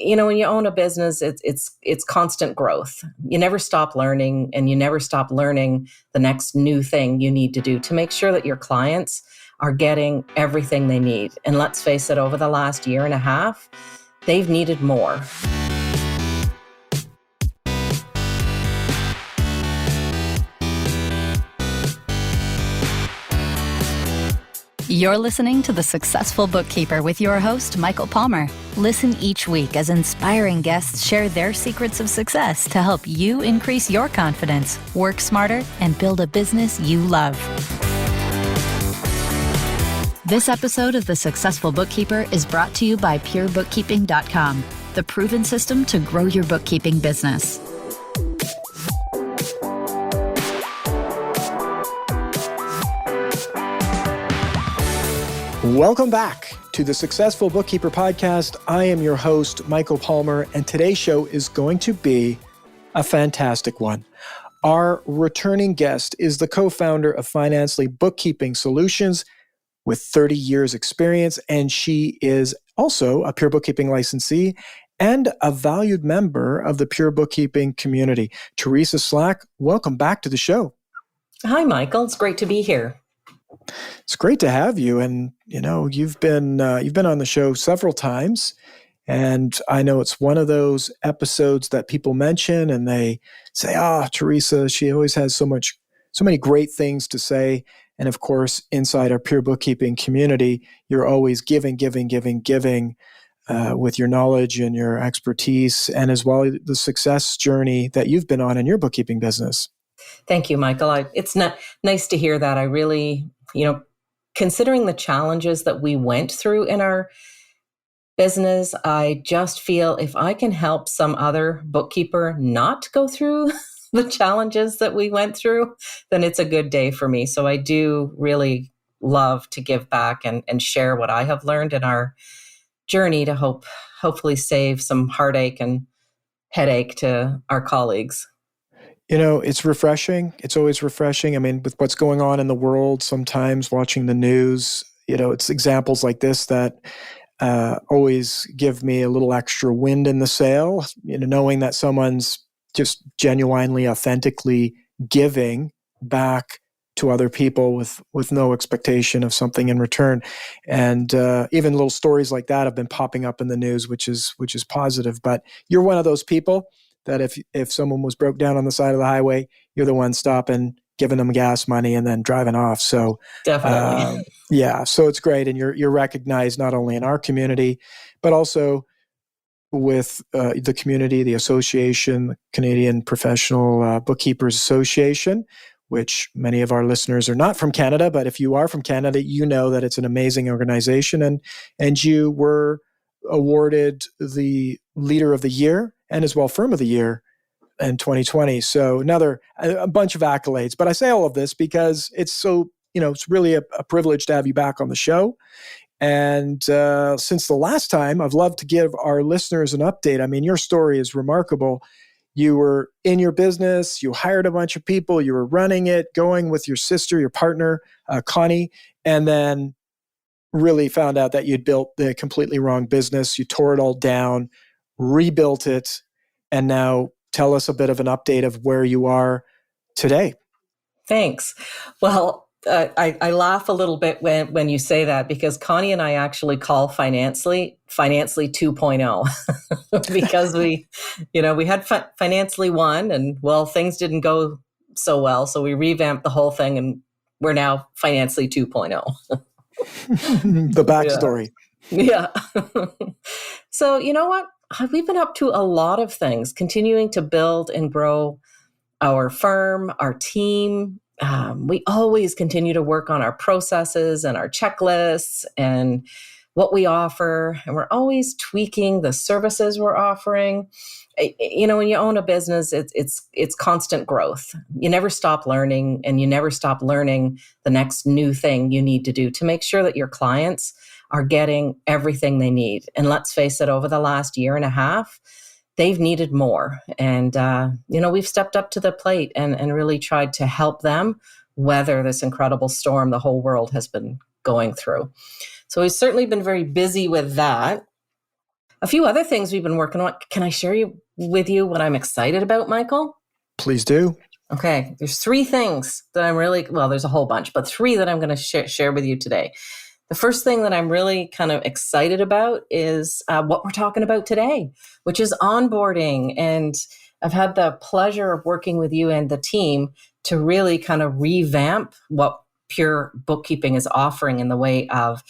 when you own a business, it's constant growth. You never stop learning, and you never stop learning the next new thing you need to do to make sure that your clients are getting everything they need. And let's face it, over the last year and a half, they've needed more. You're listening to The Successful Bookkeeper with your host, Michael Palmer. Listen each week as inspiring guests share their secrets of success to help you increase your confidence, work smarter, and build a business you love. This episode of The Successful Bookkeeper is brought to you by PureBookkeeping.com, the proven system to grow your bookkeeping business. Welcome back to the Successful Bookkeeper podcast. I am your host, Michael Palmer, and today's show is going to be a fantastic one. Our returning guest is the co-founder of Financially Bookkeeping Solutions with 30 years experience, and she is also a Pure Bookkeeping licensee and a valued member of the Pure Bookkeeping community. Teresa Slack, welcome back to the show. Hi, Michael. It's great to be here. It's great to have you, and you've been on the show several times, and I know it's one of those episodes that people mention, and they say, Teresa, she always has so many great things to say, and of course, inside our Pure Bookkeeping community, you're always giving with your knowledge and your expertise, and as well the success journey that you've been on in your bookkeeping business. Thank you, Michael. It's nice to hear that. I really, considering the challenges that we went through in our business, I just feel if I can help some other bookkeeper not go through the challenges that we went through, then it's a good day for me. So I do really love to give back and share what I have learned in our journey to hopefully save some heartache and headache to our colleagues. It's refreshing. It's always refreshing. I mean, with what's going on in the world, sometimes watching the news, it's examples like this that always give me a little extra wind in the sail, knowing that someone's just genuinely, authentically giving back to other people with no expectation of something in return. And even little stories like that have been popping up in the news, which is positive. But you're one of those people that if someone was broke down on the side of the highway, you're the one stopping, giving them gas money, and then driving off. So definitely, so it's great, and you're recognized not only in our community, but also with the community, the association, the Canadian Professional Bookkeepers Association, which many of our listeners are not from Canada, but if you are from Canada, you know that it's an amazing organization, and you were awarded the Leader of the Year and as well Firm of the Year in 2020. So a bunch of accolades. But I say all of this because it's so, it's really a privilege to have you back on the show. And since the last time, I've loved to give our listeners an update. I mean, your story is remarkable. You were in your business, you hired a bunch of people, you were running it, going with your sister, your partner, Connie, and then really found out that you'd built the completely wrong business. You tore it all down, rebuilt it, and now tell us a bit of an update of where you are today. Thanks. Well, I laugh a little bit when you say that, because Connie and I actually call Financially 2.0 because we had Financially 1, and things didn't go so well. So we revamped the whole thing, and we're now Financially 2.0. The backstory. Yeah. So you know what? We've been up to a lot of things, continuing to build and grow our firm, our team. We always continue to work on our processes and our checklists and what we offer. And we're always tweaking the services we're offering. When you own a business, it's constant growth. You never stop learning, and you never stop learning the next new thing you need to do to make sure that your clients are getting everything they need. And let's face it, over the last year and a half, they've needed more. And, we've stepped up to the plate and really tried to help them weather this incredible storm the whole world has been going through. So we've certainly been very busy with that. a few other things we've been working on. Can I share with you what I'm excited about, Michael? Please do. Okay. There's three things that there's a whole bunch, but three that I'm going to share with you today. The first thing that I'm really kind of excited about is what we're talking about today, which is onboarding. And I've had the pleasure of working with you and the team to really kind of revamp what Pure Bookkeeping is offering in the way of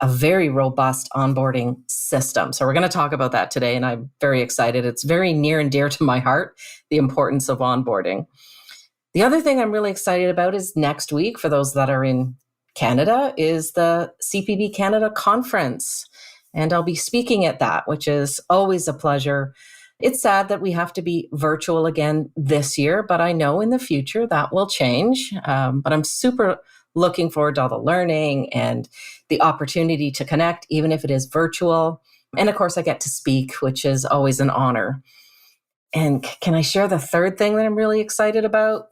a very robust onboarding system. So we're going to talk about that today, and I'm very excited. It's very near and dear to my heart, the importance of onboarding. The other thing I'm really excited about is next week, for those that are in Canada, is the CPB Canada conference. And I'll be speaking at that, which is always a pleasure. It's sad that we have to be virtual again this year, but I know in the future that will change. But I'm super looking forward to all the learning and the opportunity to connect, even if it is virtual. And of course, I get to speak, which is always an honor. And can I share the third thing that I'm really excited about?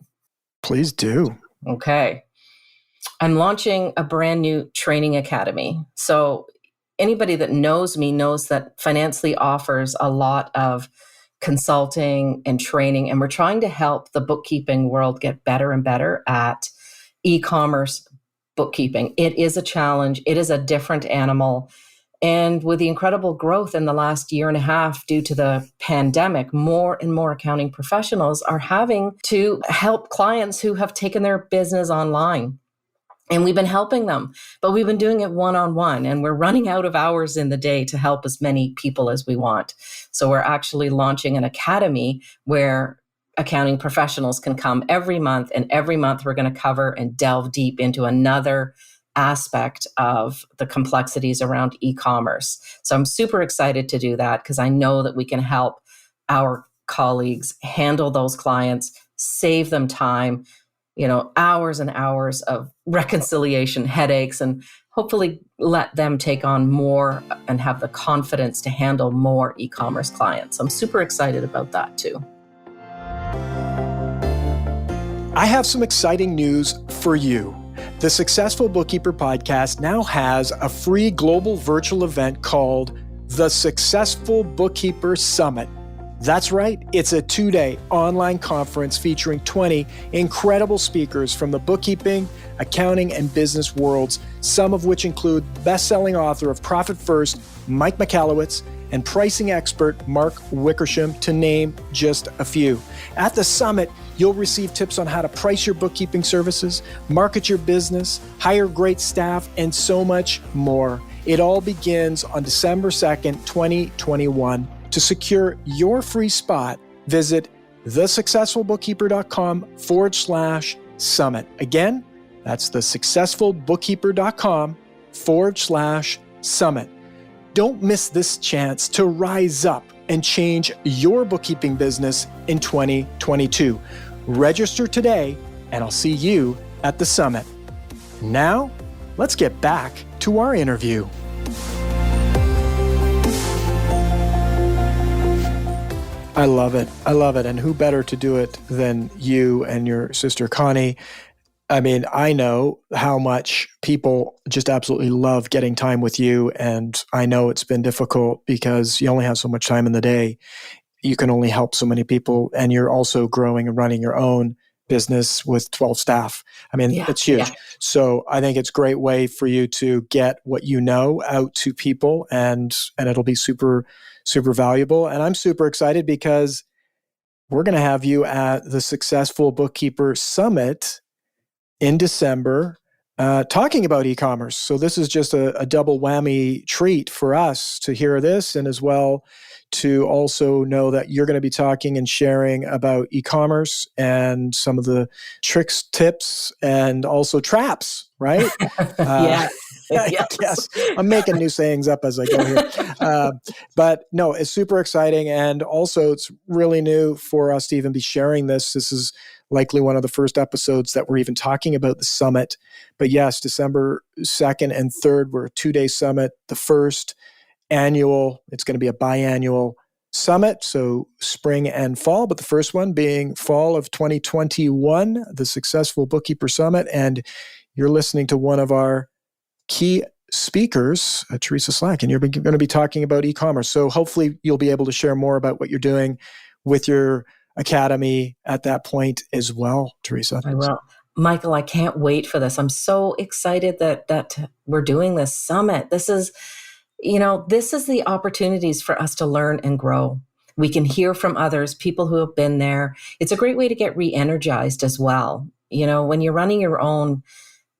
Please do. Okay. I'm launching a brand new training academy. So anybody that knows me knows that Financially offers a lot of consulting and training, and we're trying to help the bookkeeping world get better and better at e-commerce bookkeeping. It is a challenge. It is a different animal. And with the incredible growth in the last year and a half due to the pandemic, more and more accounting professionals are having to help clients who have taken their business online. And we've been helping them, but we've been doing it one-on-one, and we're running out of hours in the day to help as many people as we want. So we're actually launching an academy where accounting professionals can come every month, and every month we're going to cover and delve deep into another aspect of the complexities around e-commerce. So I'm super excited to do that because I know that we can help our colleagues handle those clients, save them time, hours and hours of reconciliation headaches, and hopefully let them take on more and have the confidence to handle more e-commerce clients. I'm super excited about that too. I have some exciting news for you. The Successful Bookkeeper podcast now has a free global virtual event called the Successful Bookkeeper Summit. That's right, it's a 2-day online conference featuring 20 incredible speakers from the bookkeeping, accounting, and business worlds, some of which include best-selling author of Profit First, Mike Michalowicz, and pricing expert Mark Wickersham, to name just a few. At the summit, you'll receive tips on how to price your bookkeeping services, market your business, hire great staff, and so much more. It all begins on December 2nd, 2021. To secure your free spot, visit thesuccessfulbookkeeper.com/summit. Again, that's thesuccessfulbookkeeper.com/summit. Don't miss this chance to rise up and change your bookkeeping business in 2022. Register today, and I'll see you at the summit. Now, let's get back to our interview. I love it. I love it. And who better to do it than you and your sister, Connie? I mean, I know how much people just absolutely love getting time with you. And I know it's been difficult because you only have so much time in the day. You can only help so many people. And you're also growing and running your own business with 12 staff. I mean, it's huge. Yeah. So I think it's a great way for you to get what you know out to people, and it'll be super valuable. And I'm super excited because we're going to have you at the Successful Bookkeeper Summit in December, talking about e-commerce. So this is just a double whammy treat for us to hear this, and as well to also know that you're going to be talking and sharing about e-commerce and some of the tricks, tips, and also traps, right? Yeah. Yes. I'm making new sayings up as I go here. But no, it's super exciting. And also it's really new for us to even be sharing this. This is likely one of the first episodes that we're even talking about the summit. But yes, December 2nd and 3rd, we're a 2-day summit. The first annual, it's going to be a biannual summit, so spring and fall, but the first one being fall of 2021, the Successful Bookkeeper Summit. And you're listening to one of our key speakers, Teresa Slack, and you're going to be talking about e-commerce. So hopefully you'll be able to share more about what you're doing with your academy at that point as well, Teresa. I will. Michael, I can't wait for this. I'm so excited that we're doing this summit. This is the opportunities for us to learn and grow. We can hear from others, people who have been there. It's a great way to get re-energized as well. When you're running your own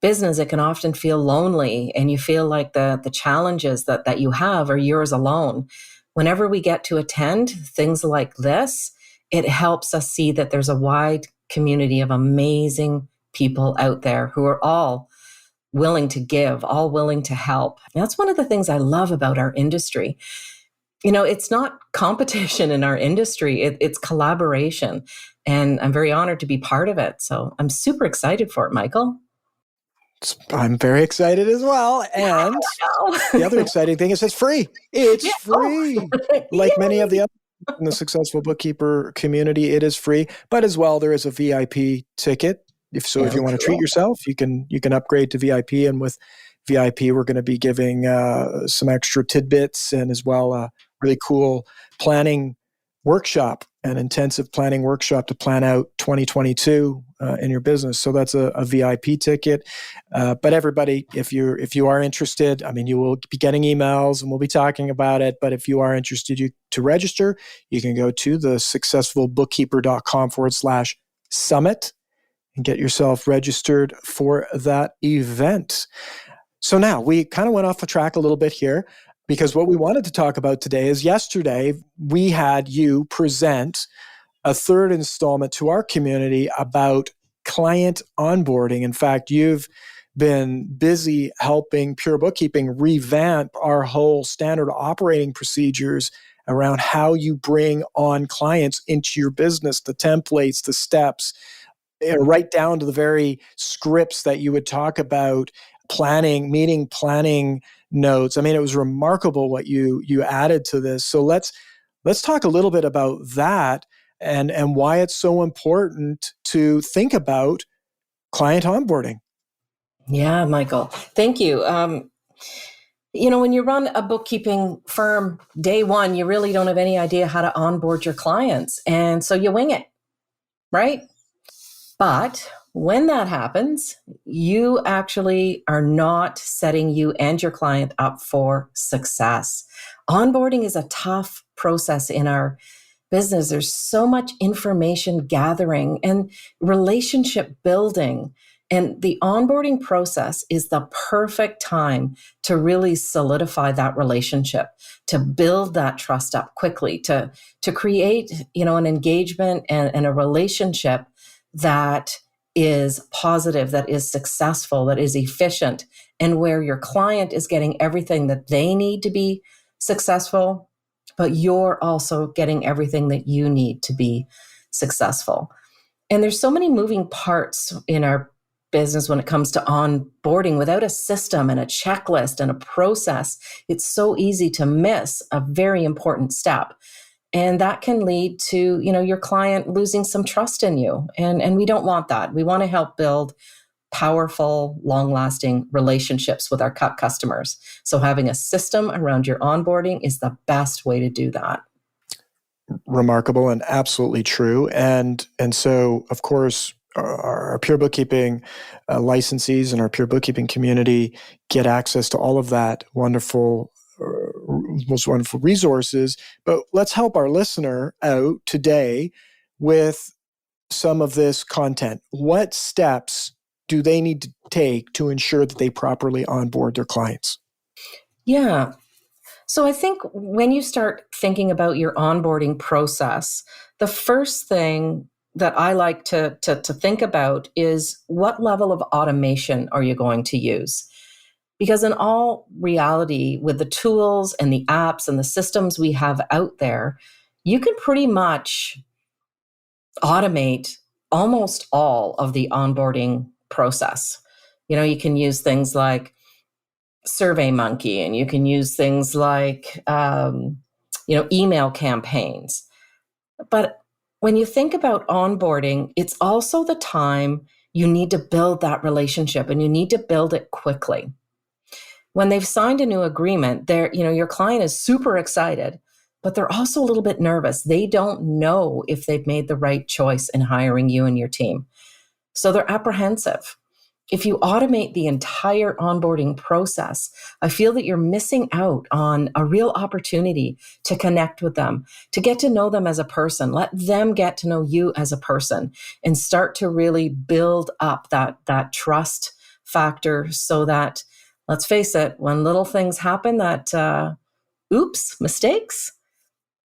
business, it can often feel lonely and you feel like the challenges that you have are yours alone. Whenever we get to attend things like this, it helps us see that there's a wide community of amazing people out there who are all willing to give, all willing to help. And that's one of the things I love about our industry. It's not competition in our industry, it's collaboration. And I'm very honored to be part of it. So I'm super excited for it, Michael. I'm very excited as well. And the other exciting thing is it's free. It's free. Like many of the other in the Successful Bookkeeper community, it is free. But as well, there is a VIP ticket. If you want to treat yourself, you can upgrade to VIP. And with VIP, we're going to be giving some extra tidbits and as well a really cool planning workshop, an intensive planning workshop to plan out 2022 in your business. So that's a VIP ticket. But everybody, if you are interested, you will be getting emails and we'll be talking about it. But if you are interested to register, you can go to the successfulbookkeeper.com/summit and get yourself registered for that event. So now we kind of went off the track a little bit here because what we wanted to talk about today is yesterday we had you present a third installment to our community about client onboarding. In fact, you've been busy helping Pure Bookkeeping revamp our whole standard operating procedures around how you bring on clients into your business, the templates, the steps, right down to the very scripts that you would talk about, meeting planning notes. It was remarkable what you added to this. So let's talk a little bit about that and why it's so important to think about client onboarding. Yeah, Michael. Thank you. When you run a bookkeeping firm, day one, you really don't have any idea how to onboard your clients. And so you wing it, right? But when that happens, you actually are not setting you and your client up for success. Onboarding is a tough process in our business. There's so much information gathering and relationship building. And the onboarding process is the perfect time to really solidify that relationship, to build that trust up quickly, to create, an engagement and a relationship that is positive, that is successful, that is efficient, and where your client is getting everything that they need to be successful, but you're also getting everything that you need to be successful. And there's so many moving parts in our business when it comes to onboarding. Without a system and a checklist and a process, it's so easy to miss a very important step. And that can lead to, your client losing some trust in you. And we don't want that. We want to help build powerful, long-lasting relationships with our customers. So having a system around your onboarding is the best way to do that. Remarkable and absolutely true. And so, of course, our Pure Bookkeeping licensees and our Pure Bookkeeping community get access to all of that most wonderful resources. But let's help our listener out today with some of this content. What steps do they need to take to ensure that they properly onboard their clients? Yeah. So I think when you start thinking about your onboarding process, the first thing that I like to think about is what level of automation are you going to use? Because in all reality, with the tools and the apps and the systems we have out there, you can pretty much automate almost all of the onboarding process. You can use things like SurveyMonkey, and you can use things like, email campaigns. But when you think about onboarding, it's also the time you need to build that relationship, and you need to build it quickly. When they've signed a new agreement, your client is super excited, but they're also a little bit nervous. They don't know if they've made the right choice in hiring you and your team. So they're apprehensive. If you automate the entire onboarding process, I feel that you're missing out on a real opportunity to connect with them, to get to know them as a person. Let them get to know you as a person and start to really build up that trust factor so that, let's face it, when little things happen mistakes,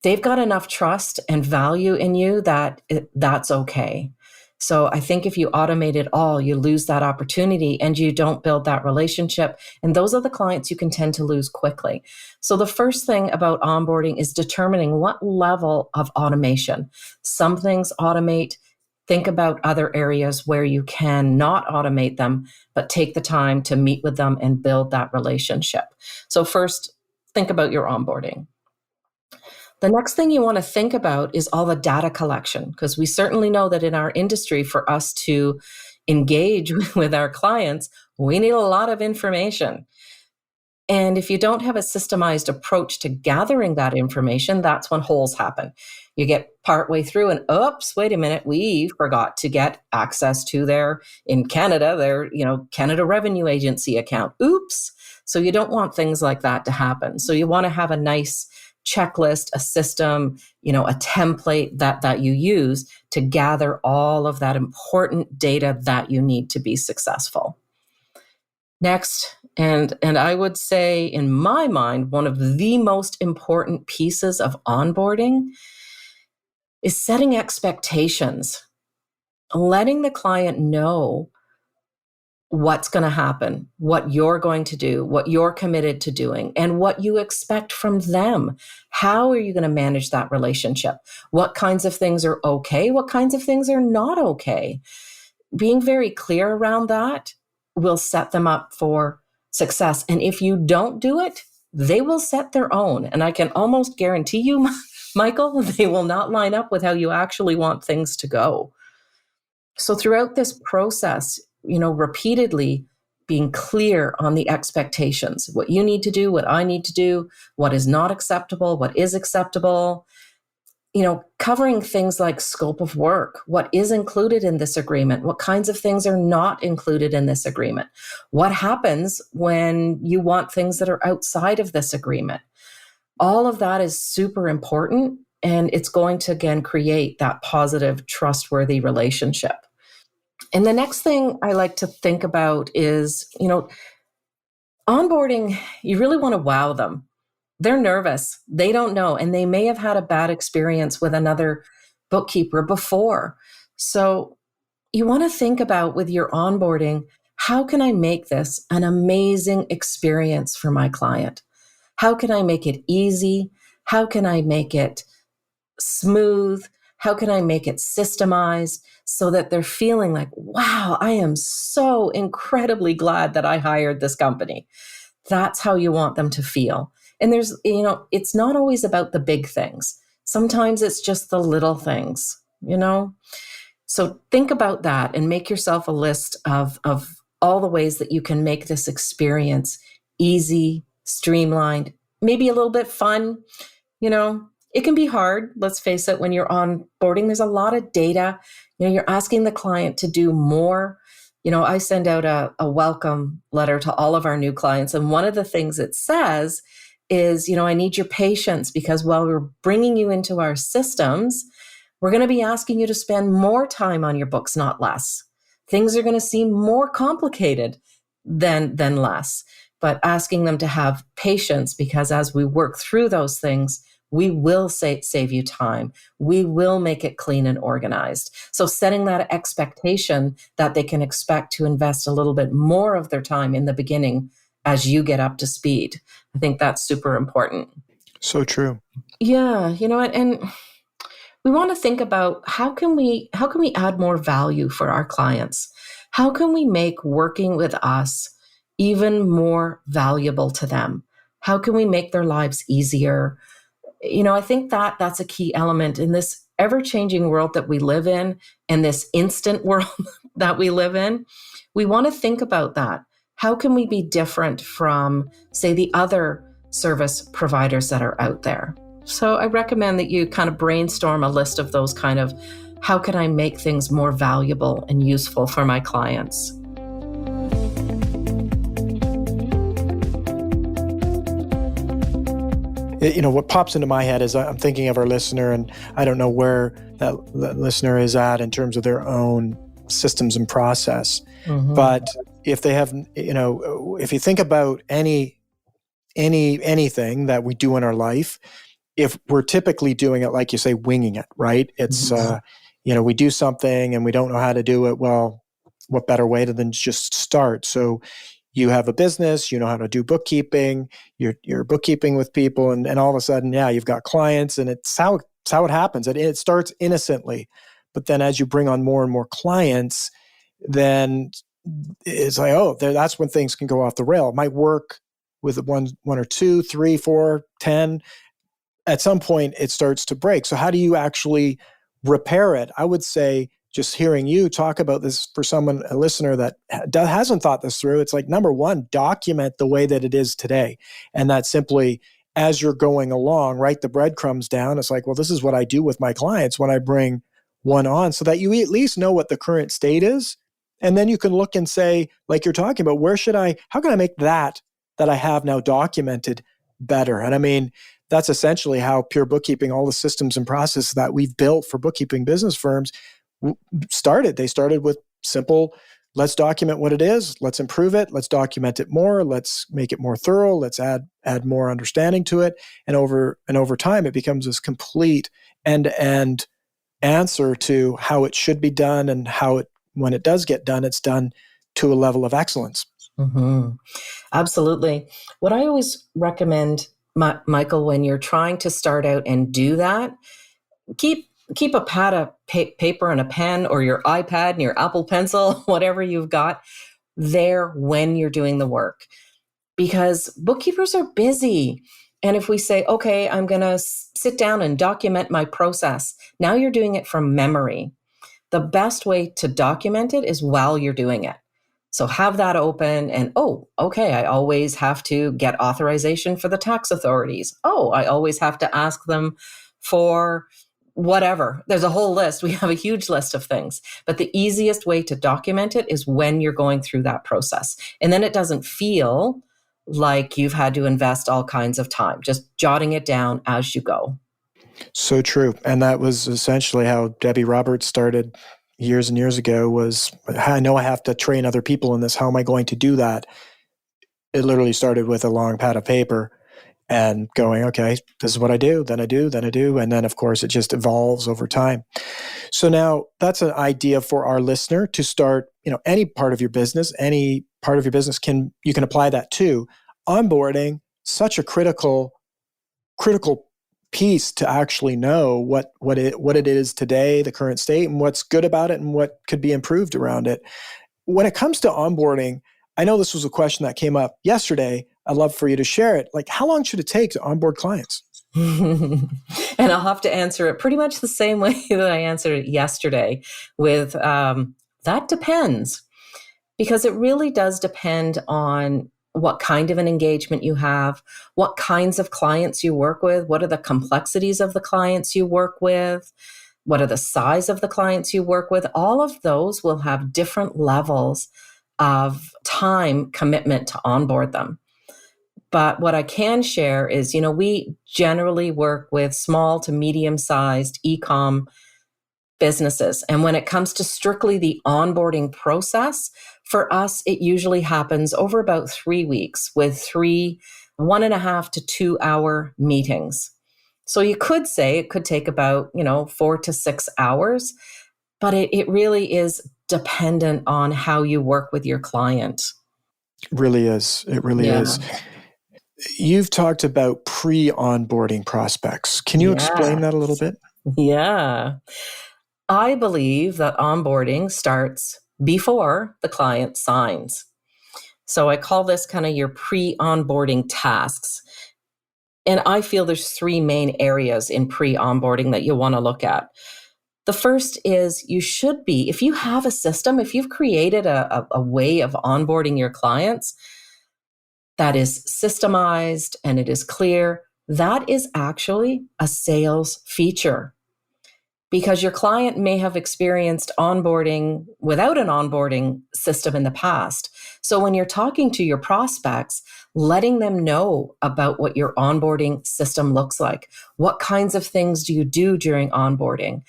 they've got enough trust and value in you that that's okay. So I think if you automate it all, you lose that opportunity and you don't build that relationship. And those are the clients you can tend to lose quickly. So the first thing about onboarding is determining what level of automation. Some things automate. Think about other areas where you can not automate them, but take the time to meet with them and build that relationship. So first, think about your onboarding. The next thing you want to think about is all the data collection, because we certainly know that in our industry, for us to engage with our clients, we need a lot of information. And if you don't have a systemized approach to gathering that information, that's when holes happen. You get partway through and, oops, wait a minute, we forgot to get access to their Canada Revenue Agency account. Oops. So you don't want things like that to happen. So you want to have a nice checklist, a system, a template that you use to gather all of that important data that you need to be successful. Next, and I would say in my mind, one of the most important pieces of onboarding is setting expectations, letting the client know what's going to happen, what you're going to do, what you're committed to doing, and what you expect from them. How are you going to manage that relationship? What kinds of things are okay? What kinds of things are not okay? Being very clear around that will set them up for success. And if you don't do it, they will set their own. And I can almost guarantee you, Michael, they will not line up with how you actually want things to go. So throughout this process, repeatedly being clear on the expectations, what you need to do, what I need to do, what is not acceptable, what is acceptable, covering things like scope of work, what is included in this agreement, what kinds of things are not included in this agreement, what happens when you want things that are outside of this agreement. All of that is super important, and it's going to, again, create that positive, trustworthy relationship. And the next thing I like to think about is, onboarding, you really want to wow them. They're nervous. They don't know. And they may have had a bad experience with another bookkeeper before. So you want to think about, with your onboarding, how can I make this an amazing experience for my client? How can I make it easy? How can I make it smooth? How can I make it systemized so that they're feeling like, wow, I am so incredibly glad that I hired this company? That's how you want them to feel. And there's, it's not always about the big things. Sometimes it's just the little things, So think about that and make yourself a list of all the ways that you can make this experience easy, streamlined, maybe a little bit fun. It can be hard, let's face it, when you're onboarding. There's a lot of data. You're asking the client to do more. I send out a welcome letter to all of our new clients. And one of the things it says is, I need your patience, because while we're bringing you into our systems, we're going to be asking you to spend more time on your books, not less. Things are going to seem more complicated than less, but asking them to have patience, because as we work through those things, we will save you time. We will make it clean and organized. So setting that expectation that they can expect to invest a little bit more of their time in the beginning as you get up to speed. I think that's super important. So true. Yeah, and we want to think about how can we add more value for our clients? How can we make working with us even more valuable to them? How can we make their lives easier? I think that's a key element in this ever-changing world that we live in, and this instant world that we live in. We want to think about that. How can we be different from, say, the other service providers that are out there? So I recommend that you kind of brainstorm a list of those kind of, how can I make things more valuable and useful for my clients? What pops into my head is I'm thinking of our listener, and I don't know where that listener is at in terms of their own systems and process. Mm-hmm. But if they have, if you think about anything that we do in our life, if we're typically doing it, like you say, winging it, right? It's, we do something and we don't know how to do it. Well, what better way than just start? So you have a business, you know how to do bookkeeping, you're bookkeeping with people, and all of a sudden, you've got clients, and it's how it happens. It starts innocently, but then as you bring on more and more clients, then it's like, that's when things can go off the rail. It might work with one or two, 3, 4, 10. At some point, it starts to break. So how do you actually repair it? I would say, just hearing you talk about this for a listener that hasn't thought this through, it's like, number one, document the way that it is today. And that simply, as you're going along, write the breadcrumbs down. It's like, well, this is what I do with my clients when I bring one on, so that you at least know what the current state is. And then you can look and say, like you're talking about, how can I make that I have now documented better? And I mean, that's essentially how Pure Bookkeeping, all the systems and processes that we've built for bookkeeping business firms started. They started with simple, let's document what it is, let's improve it, let's document it more, let's make it more thorough, let's add more understanding to it. And over time, it becomes this complete end-to-end answer to how it should be done, and how when it does get done, it's done to a level of excellence. Mm-hmm. Absolutely. What I always recommend, Michael, when you're trying to start out and do that, keep a pad of paper and a pen, or your iPad and your Apple Pencil, whatever you've got there when you're doing the work. Because bookkeepers are busy. And if we say, okay, I'm going to sit down and document my process, now you're doing it from memory. The best way to document it is while you're doing it. So have that open, and, okay, I always have to get authorization for the tax authorities. I always have to ask them for whatever. There's a whole list. We have a huge list of things. But the easiest way to document it is when you're going through that process. And then it doesn't feel like you've had to invest all kinds of time, just jotting it down as you go. So true. And that was essentially how Debbie Roberts started years and years ago. Was, I know I have to train other people in this. How am I going to do that? It literally started with a long pad of paper and going, okay, this is what I do, then I do, then I do. And then, of course, it just evolves over time. So now that's an idea for our listener to start, any part of your business, you can apply that to. Onboarding, such a critical piece to actually know what it is today, the current state, and what's good about it and what could be improved around it. When it comes to onboarding, I know this was a question that came up yesterday. I'd love for you to share it. Like, how long should it take to onboard clients? And I'll have to answer it pretty much the same way that I answered it yesterday with, that depends. Because it really does depend on what kind of an engagement you have, what kinds of clients you work with, what are the complexities of the clients you work with, what are the size of the clients you work with. All of those will have different levels of time commitment to onboard them. But what I can share is, we generally work with small to medium-sized e-com businesses. And when it comes to strictly the onboarding process, for us, it usually happens over about 3 weeks with 3 1.5 to 2 hour meetings. So you could say it could take about, 4 to 6 hours, but it really is dependent on how you work with your client. It really is. It really is. You've talked about pre-onboarding prospects. Can you explain that a little bit? Yeah. I believe that onboarding starts before the client signs. So I call this kind of your pre-onboarding tasks. And I feel there's 3 main areas in pre-onboarding that you want to look at. The first is you should be, if you have a system, if you've created a way of onboarding your clients that is systemized and it is clear, that is actually a sales feature. Because your client may have experienced onboarding without an onboarding system in the past. So when you're talking to your prospects, letting them know about what your onboarding system looks like. What kinds of things do you do during onboarding?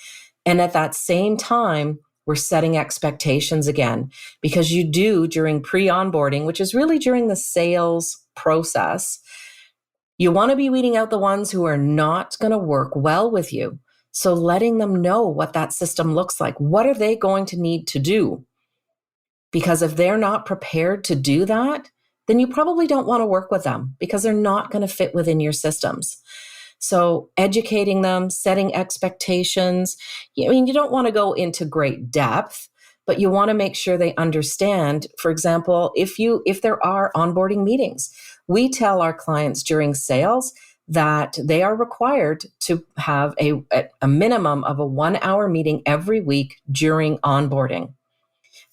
And at that same time, we're setting expectations again, because you do during pre-onboarding, which is really during the sales process, you want to be weeding out the ones who are not going to work well with you. So letting them know what that system looks like. What are they going to need to do? Because if they're not prepared to do that, then you probably don't want to work with them because they're not going to fit within your systems. So educating them, setting expectations. I mean, you don't want to go into great depth, but you want to make sure they understand. For example, if there are onboarding meetings, we tell our clients during sales that they are required to have a minimum of a 1-hour meeting every week during onboarding.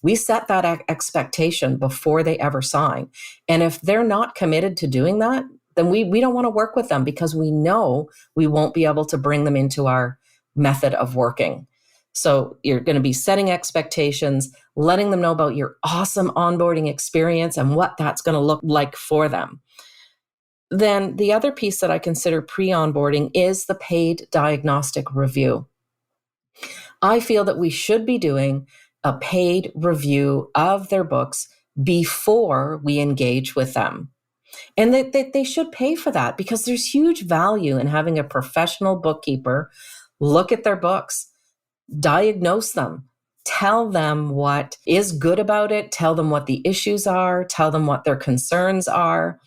We set that expectation before they ever sign. And if they're not committed to doing that, then we don't want to work with them because we know we won't be able to bring them into our method of working. So you're going to be setting expectations, letting them know about your awesome onboarding experience and what that's going to look like for them. Then the other piece that I consider pre-onboarding is the paid diagnostic review. I feel that we should be doing a paid review of their books before we engage with them. And that they should pay for that because there's huge value in having a professional bookkeeper look at their books, diagnose them, tell them what is good about it, tell them what the issues are, tell them what their concerns are.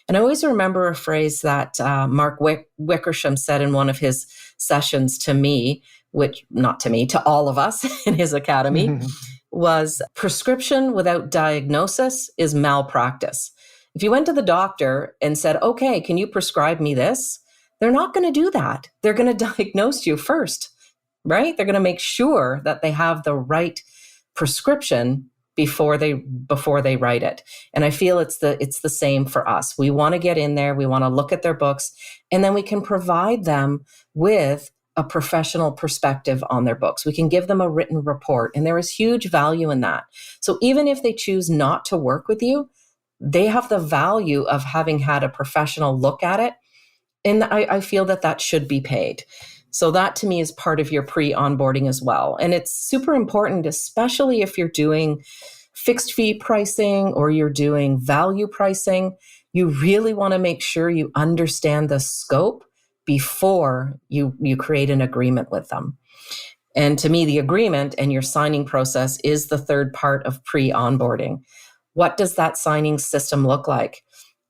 And I always remember a phrase that Mark Wickersham said in one of his sessions to me, which not to me, to all of us in his academy, was prescription without diagnosis is malpractice. If you went to the doctor and said, okay, can you prescribe me this? They're not going to do that. They're going to diagnose you first, right? They're going to make sure that they have the right prescription before they write it. And I feel it's the same for us. We want to get in there. We want to look at their books, and then we can provide them with a professional perspective on their books. We can give them a written report, and there is huge value in that. So even if they choose not to work with you, they have the value of having had a professional look at it. And I feel that should be paid. So that to me is part of your pre-onboarding as well. And it's super important, especially if you're doing fixed fee pricing or you're doing value pricing. You really want to make sure you understand the scope before you create an agreement with them. And to me, the agreement and your signing process is the third part of pre-onboarding. What does that signing system look like?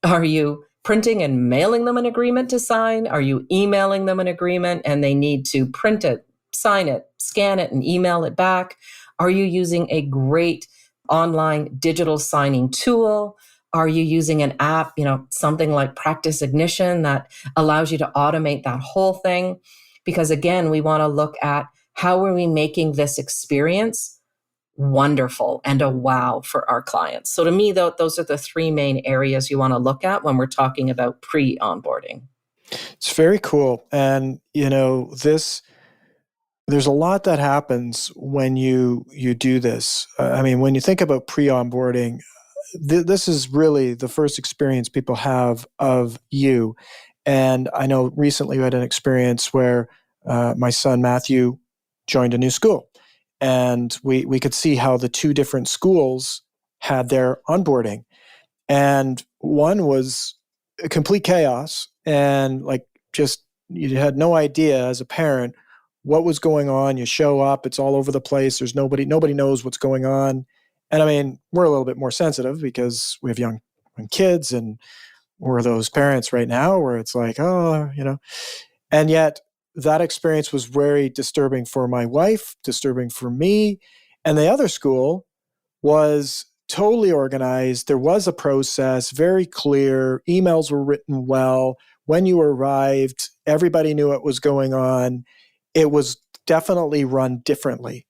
Are you printing and mailing them an agreement to sign? Are you emailing them an agreement and they need to print it, sign it, scan it, and email it back? Are you using a great online digital signing tool? Are you using an app, something like Practice Ignition that allows you to automate that whole thing? Because again, we want to look at how are we making this experience wonderful and a wow for our clients. So to me, those are the three main areas you want to look at when we're talking about pre-onboarding. It's very cool. And, there's a lot that happens when you do this. When you think about pre-onboarding, this is really the first experience people have of you. And I know recently we had an experience where my son Matthew joined a new school. And we could see how the two different schools had their onboarding. And one was a complete chaos. And you had no idea as a parent what was going on. You show up, it's all over the place. There's nobody knows what's going on. And we're a little bit more sensitive because we have young kids, and we're those parents right now where it's like, and yet that experience was very disturbing for my wife, disturbing for me. And the other school was totally organized. There was a process, very clear. Emails were written well. When you arrived, everybody knew what was going on. it was definitely run differently.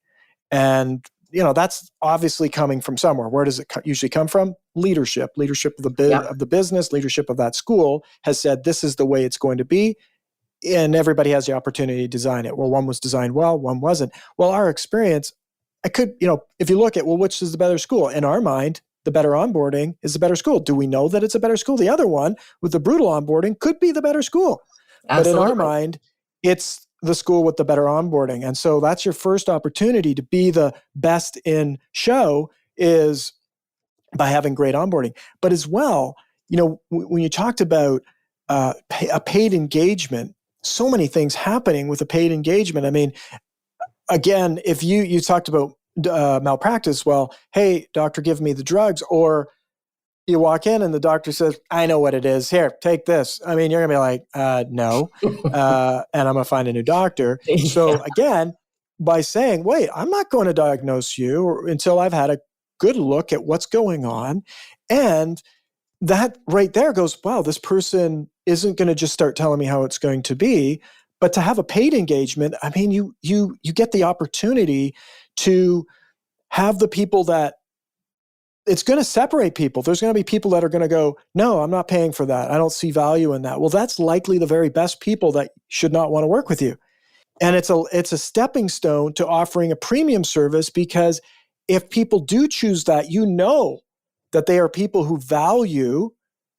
And, that's obviously coming from somewhere. Where does it usually come from? Leadership of the business, leadership of that school has said, this is the way it's going to be. And everybody has the opportunity to design it. Well, one was designed well, one wasn't. Well, our experience, if you look at, well, which is the better school? In our mind, the better onboarding is the better school. Do we know that it's a better school? The other one with the brutal onboarding could be the better school. Absolutely. But in our mind, it's the school with the better onboarding. And so that's your first opportunity to be the best in show, is by having great onboarding. But as well, when you talked about a paid engagement, so many things happening with a paid engagement. I mean, again, if you talked about malpractice, well, hey, doctor, give me the drugs. Or you walk in and the doctor says, I know what it is. Here, take this. I mean, you're going to be like, no, and I'm going to find a new doctor. Yeah. So again, by saying, wait, I'm not going to diagnose you until I've had a good look at what's going on. And that right there goes, wow, this person isn't going to just start telling me how it's going to be. But to have a paid engagement, I mean, you get the opportunity to have the people that it's going to separate people. There's going to be people that are going to go, no, I'm not paying for that. I don't see value in that. Well, that's likely the very best people that should not want to work with you. And it's a stepping stone to offering a premium service, because if people do choose that, that they are people who value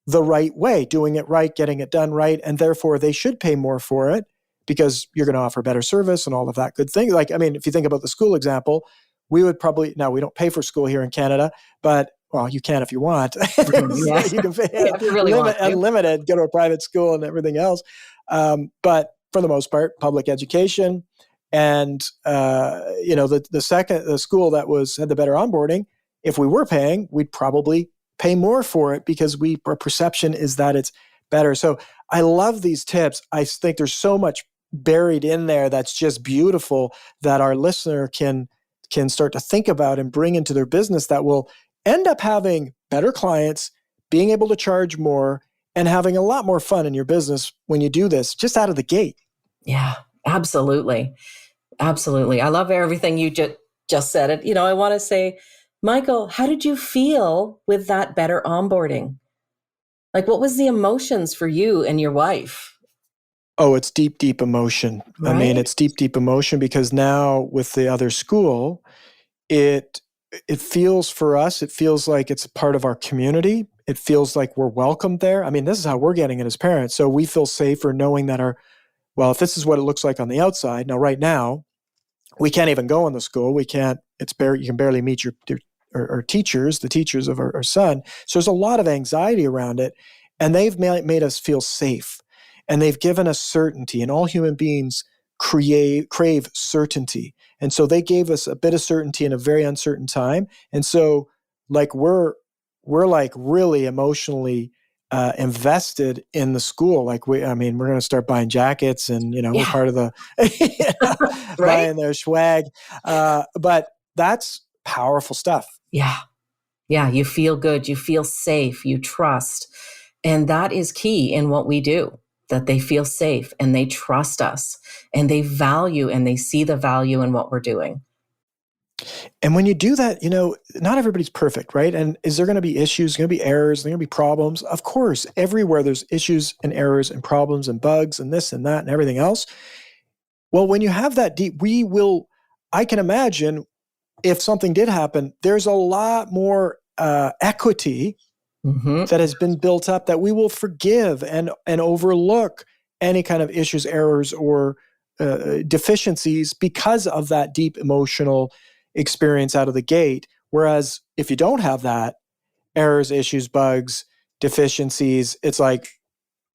the right way, doing it right, getting it done right, and therefore they should pay more for it because you're going to offer better service and all of that good thing. Like, I mean, if you think about the school example, we would probably, now we don't pay for school here in Canada, but well, you can if you want. Yeah. You can pay If you really want to. unlimited, go to a private school and everything else. But for the most part, public education. And, the school that had the better onboarding, if we were paying, we'd probably pay more for it because our perception is that it's better. So I love these tips. I think there's so much buried in there that's just beautiful that our listener can start to think about and bring into their business that will end up having better clients, being able to charge more, and having a lot more fun in your business when you do this just out of the gate. Yeah, absolutely. Absolutely. I love everything you just said. It. I want to say, Michael, how did you feel with that better onboarding? Like, what was the emotions for you and your wife? Oh, it's deep, deep emotion. Right? I mean, it's deep, deep emotion because now with the other school, it feels for us, it feels like it's part of our community. It feels like we're welcome there. I mean, this is how we're getting it as parents. So we feel safer knowing that if this is what it looks like on the outside. Now, right now, we can't even go in the school. We can't, you can barely meet your teachers, the teachers of our son. So there's a lot of anxiety around it. And they've made us feel safe. And they've given us certainty. And all human beings crave certainty. And so they gave us a bit of certainty in a very uncertain time. And so like we're like really emotionally invested in the school. Like we're going to start buying jackets and, we're part of the Right? buying their swag. But that's powerful stuff. Yeah. Yeah. You feel good. You feel safe. You trust. And that is key in what we do, that they feel safe and they trust us and they value and they see the value in what we're doing. And when you do that, not everybody's perfect, right? And is there going to be issues, going to be errors, there going to be problems? Of course, everywhere there's issues and errors and problems and bugs and this and that and everything else. Well, when you have that deep, I can imagine if something did happen, there's a lot more equity that has been built up that we will forgive and overlook any kind of issues, errors, or deficiencies because of that deep emotional experience out of the gate. Whereas if you don't have that, errors, issues, bugs, deficiencies, it's like,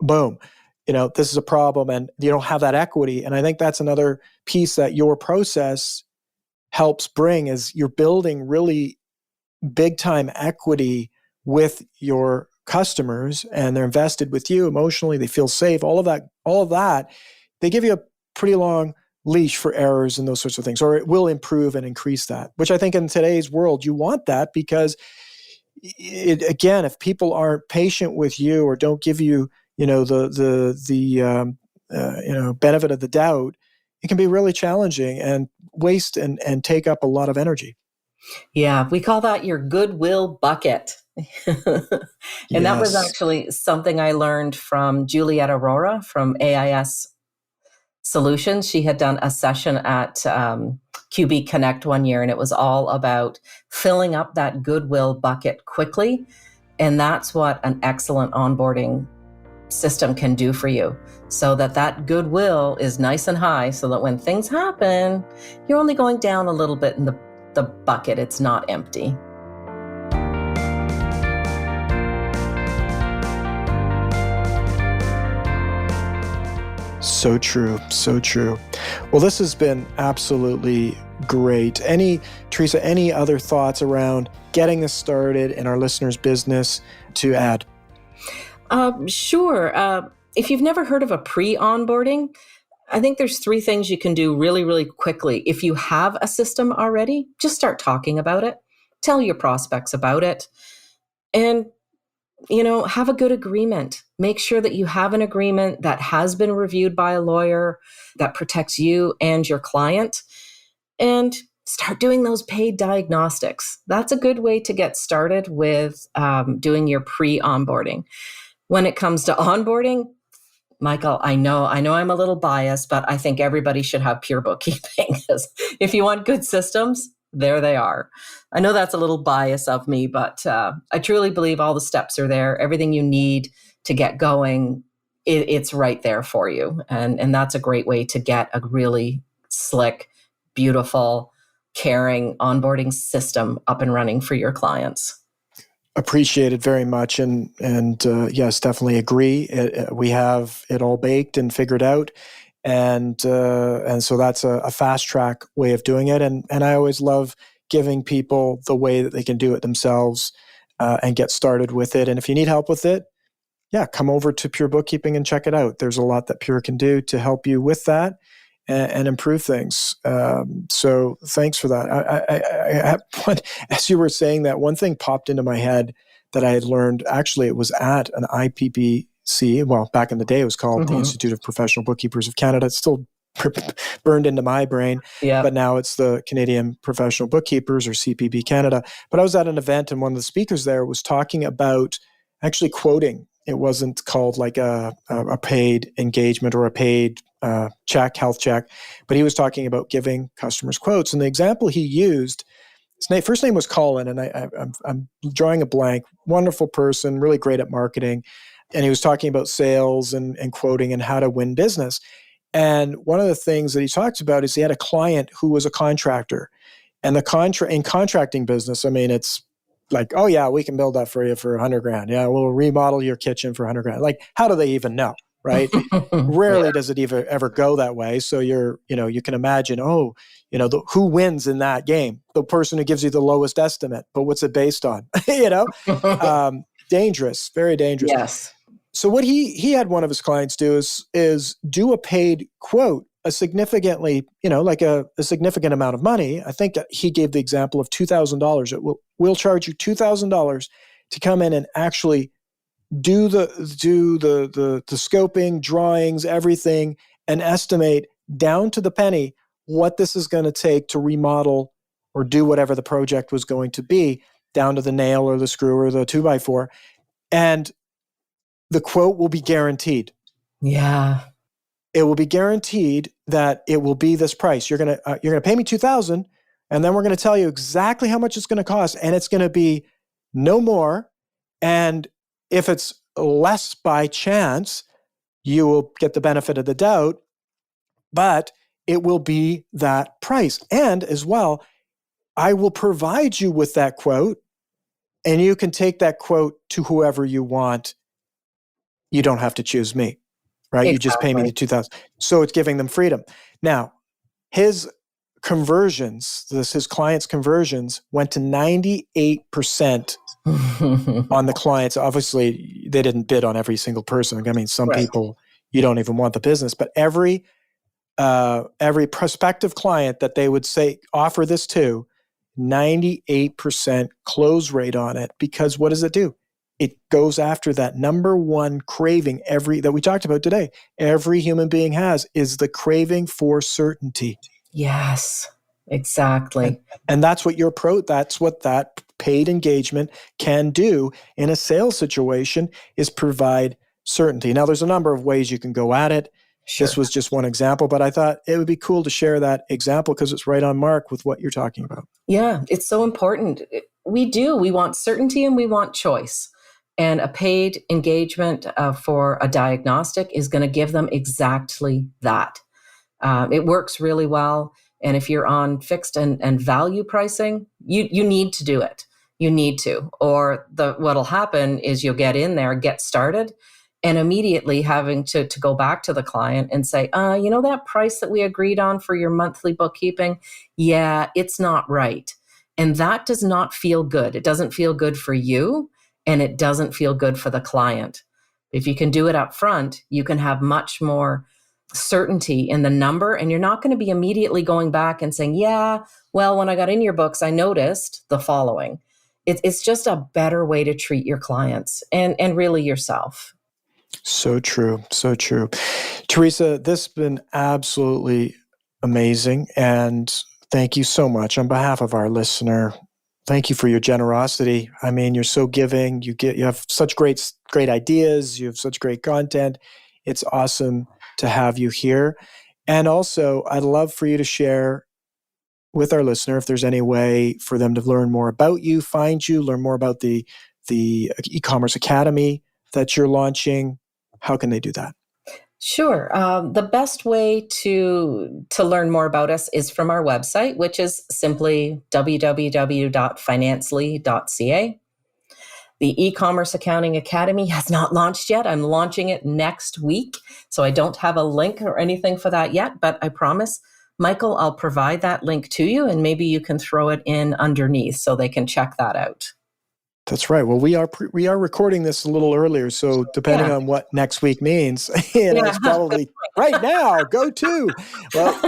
boom, this is a problem and you don't have that equity. And I think that's another piece that your process helps bring is you're building really big time equity with your customers and they're invested with you emotionally. They feel safe, all of that. They give you a pretty long leash for errors and those sorts of things, or it will improve and increase that, which I think in today's world, you want that because again, if people aren't patient with you or don't give you, the benefit of the doubt, it can be really challenging and waste and take up a lot of energy. Yeah, we call that your goodwill bucket. And that was Yes. actually something I learned from Juliet Aurora from AIS Solutions. She had done a session at QB Connect one year, and it was all about filling up that goodwill bucket quickly. And that's what an excellent onboarding system can do for you, so that goodwill is nice and high, so that when things happen, you're only going down a little bit in the bucket. It's not empty. So true. So true. Well, this has been absolutely great. Teresa, any other thoughts around getting this started in our listeners' business to add? Sure. If you've never heard of a pre-onboarding, I think there's 3 things you can do really, really quickly. If you have a system already, just start talking about it. Tell your prospects about it. And have a good agreement. Make sure that you have an agreement that has been reviewed by a lawyer that protects you and your client. And start doing those paid diagnostics. That's a good way to get started with doing your pre-onboarding. When it comes to onboarding, Michael, I know I'm a little biased, but I think everybody should have pure bookkeeping. If you want good systems, there they are. I know that's a little bias of me, but I truly believe all the steps are there. Everything you need to get going, it's right there for you. And that's a great way to get a really slick, beautiful, caring onboarding system up and running for your clients. Appreciate it very much. And yes, definitely agree. We have it all baked and figured out. And so that's a fast track way of doing it. And I always love giving people the way that they can do it themselves and get started with it. And if you need help with it, come over to Pure Bookkeeping and check it out. There's a lot that Pure can do to help you with that and improve things. So thanks for that. I as you were saying that, one thing popped into my head that I had learned. Actually, it was at an IPBC. Well, back in the day, it was called the Institute of Professional Bookkeepers of Canada. It's still burned into my brain, but now it's the Canadian Professional Bookkeepers, or CPB Canada. But I was at an event, and one of the speakers there was talking about actually quoting. It wasn't called like a paid engagement or a paid health check, but he was talking about giving customers quotes. And the example he used, his first name was Colin, and I'm drawing a blank. Wonderful person, really great at marketing. And he was talking about sales and quoting and how to win business. And one of the things that he talks about is he had a client who was a contractor. And in contracting business, I mean, it's like, oh yeah, we can build that for you for $100,000. Yeah, we'll remodel your kitchen for $100,000. Like, how do they even know, right? Rarely does it ever go that way. So you can imagine, who wins in that game? The person who gives you the lowest estimate. But what's it based on? Dangerous, very dangerous. Yes. So what he had one of his clients do is do a paid quote, a significantly, a significant amount of money. I think he gave the example of $2,000. We'll charge you $2,000 to come in and actually do the scoping, drawings, everything, and estimate down to the penny what this is going to take to remodel or do whatever the project was going to be, down to the nail or the screw or the 2x4. And the quote will be guaranteed. Yeah. It will be guaranteed that it will be this price. You're gonna pay me $2,000, and then we're going to tell you exactly how much it's going to cost, and it's going to be no more. And if it's less by chance, you will get the benefit of the doubt, but it will be that price. And as well, I will provide you with that quote, and you can take that quote to whoever you want. You don't have to choose me, right? Exactly. You just pay me the $2,000. So it's giving them freedom. Now, his client's conversions went to 98% on the clients. Obviously, they didn't bid on every single person. I mean, some people, you don't even want the business, but every prospective client that they would say, offer this to, 98% close rate on it. Because what does it do? it goes after that number one craving that we talked about today. Every human being has is the craving for certainty. Yes, exactly. And that's what that's what that paid engagement can do in a sales situation, is provide certainty. Now, there's a number of ways you can go at it. Sure. This was just one example, but I thought it would be cool to share that example because it's right on mark with what you're talking about. Yeah, it's so important. We want certainty and we want choice. And a paid engagement for a diagnostic is going to give them exactly that. It works really well. And if you're on fixed and value pricing, you need to do it. You need to. Or what'll happen is you'll get in there, get started, and immediately having to go back to the client and say, that price that we agreed on for your monthly bookkeeping, yeah, it's not right. And that does not feel good. It doesn't feel good for you, and it doesn't feel good for the client. If you can do it up front, you can have much more certainty in the number, and you're not going to be immediately going back and saying, yeah, well, when I got in your books, I noticed the following. It's just a better way to treat your clients and really yourself. So true. So true. Teresa, this has been absolutely amazing. And thank you so much on behalf of our listener. Thank you for your generosity. I mean, you're so giving. You have such great ideas. You have such great content. It's awesome to have you here. And also, I'd love for you to share with our listener if there's any way for them to learn more about you, find you, learn more about the e-commerce academy that you're launching. How can they do that? Sure. The best way to learn more about us is from our website, which is simply www.financely.ca. The e-commerce accounting academy has not launched yet. I'm launching it next week, so I don't have a link or anything for that yet, but I promise, Michael, I'll provide that link to you, and maybe you can throw it in underneath so they can check that out. That's right. Well, we are recording this a little earlier, so depending on what next week means, it's probably right now. Go to. Well,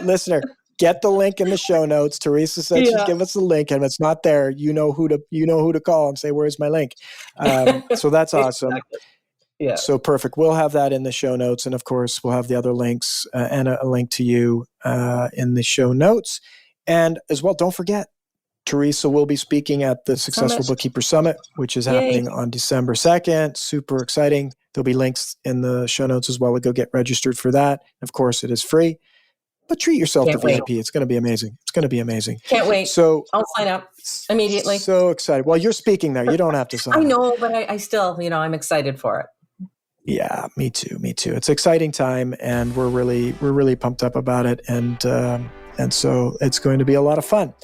listener, get the link in the show notes. Teresa said she'd give us the link, and if it's not there, you know who to call and say, "Where's my link?" So that's awesome. Exactly. Yeah. So perfect. We'll have that in the show notes, and of course, we'll have the other links and a link to you in the show notes. And as well, don't forget, Teresa will be speaking at the Successful Bookkeeper Summit, which is happening on December 2nd. Super exciting. There'll be links in the show notes as well to go get registered for that. Of course, it is free, but treat yourself to VIP. It's going to be amazing. It's going to be amazing. Can't wait. So I'll sign up immediately. So excited. Well, you're speaking there. You don't have to sign up. I know, but I still, I'm excited for it. Yeah, me too. It's an exciting time, and we're really pumped up about it. And so it's going to be a lot of fun.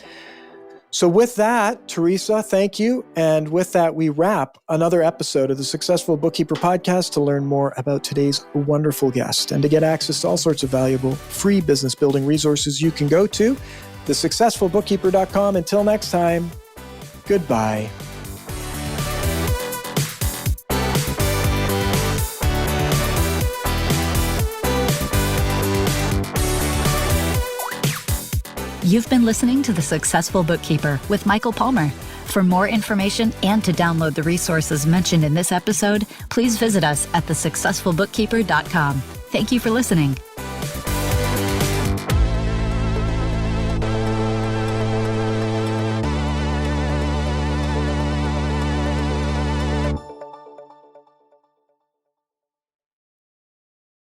So with that, Teresa, thank you. And with that, we wrap another episode of the Successful Bookkeeper Podcast. To learn more about today's wonderful guest and to get access to all sorts of valuable free business building resources, you can go to thesuccessfulbookkeeper.com. Until next time, goodbye. You've been listening to The Successful Bookkeeper with Michael Palmer. For more information and to download the resources mentioned in this episode, please visit us at thesuccessfulbookkeeper.com. Thank you for listening.